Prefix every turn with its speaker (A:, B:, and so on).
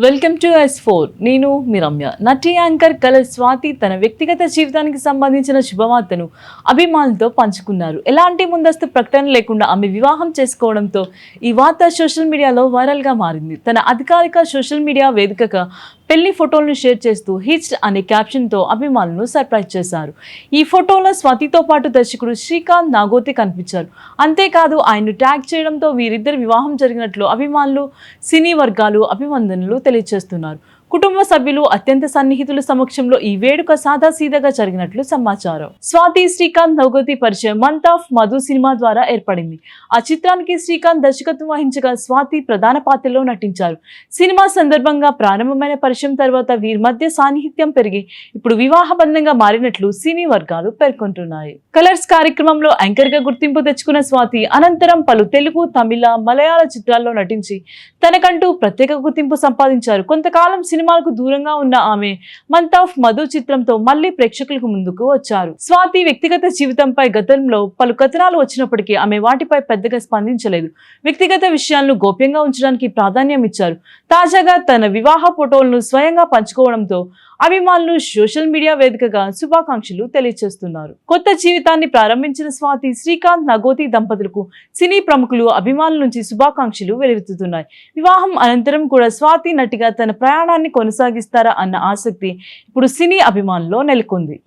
A: Welcome to S4 నేను మీ రమ్య. నటి anchor colour Swathi తన వ్యక్తిగత జీవితానికి సంబంధించిన శుభవార్తను అభిమానులతో పంచుకున్నారు. ఎలాంటి ముందస్తు ప్రకటన లేకుండా ఆమె వివాహం చేసుకోవడంతో ఈ వార్త సోషల్ మీడియాలో వైరల్గా మారింది. తన అధికారిక సోషల్ మీడియా వేదికగా పెళ్లి ఫోటోలను షేర్ చేస్తూ హిట్స్ అనే క్యాప్షన్తో అభిమానులను సర్ప్రైజ్ చేశారు. ఈ ఫోటోలో స్వాతితో పాటు దర్శకుడు శ్రీకాంత్ నాగోతి కనిపించారు. అంతేకాదు ఆయన్ను ట్యాగ్ చేయడంతో వీరిద్దరి వివాహం జరిగినట్లు అభిమానులు, సినీ వర్గాలు అభినందనలు తెలియజేస్తున్నారు. కుటుంబ సభ్యులు, అత్యంత సన్నిహితుల సమక్షంలో ఈ వేడుక సాదాసీదాగా జరిగినట్లు సమాచారం. స్వాతి, శ్రీకాంత్ నాగోతి పరిచయం మంత్ ఆఫ్ మధు సినిమా ద్వారా ఏర్పడింది. ఆ చిత్రానికి శ్రీకాంత్ దర్శకత్వం వహించగా స్వాతి ప్రధాన పాత్రలో నటించారు. సినిమా సందర్భంగా ప్రారంభమైన పరిచయం తర్వాత వీరి మధ్య సాన్నిహిత్యం పెరిగి ఇప్పుడు వివాహబంధంగా మారినట్లు సినీ వర్గాలు పేర్కొంటున్నాయి. కలర్స్ కార్యక్రమంలో యాంకర్ గా గుర్తింపు తెచ్చుకున్న స్వాతి అనంతరం పలు తెలుగు, తమిళ, మలయాళ చిత్రాల్లో నటించి తనకంటూ ప్రత్యేక గుర్తింపు సంపాదించారు. కొంతకాలం సినిమాలకు దూరంగా ఉన్న ఆమె మంత్ ఆఫ్ మధు చిత్రంతో మళ్లీ ప్రేక్షకులకు ముందుకు వచ్చారు. స్వాతి వ్యక్తిగత జీవితంపై గతంలో పలు కథనాలు వచ్చినప్పటికీ ఆమె వాటిపై పెద్దగా స్పందించలేదు. వ్యక్తిగత విషయాలను గోప్యంగా ఉంచడానికి ప్రాధాన్యం ఇచ్చారు. తాజాగా తన వివాహ ఫోటోలను స్వయంగా పంచుకోవడంతో అభిమానులు సోషల్ మీడియా వేదికగా శుభాకాంక్షలు తెలియజేస్తున్నారు. కొత్త జీవితాన్ని ప్రారంభించిన స్వాతి, శ్రీకాంత్ నాగోతి దంపతులకు సినీ ప్రముఖులు, అభిమానుల నుంచి శుభాకాంక్షలు వెలువెత్తుతున్నాయి. వివాహం అనంతరం కూడా స్వాతి నటిగా తన ప్రయాణాన్ని కొనసాగిస్తారా అన్న ఆసక్తి ఇప్పుడు సినీ అభిమానుల్లో నెలకొంది.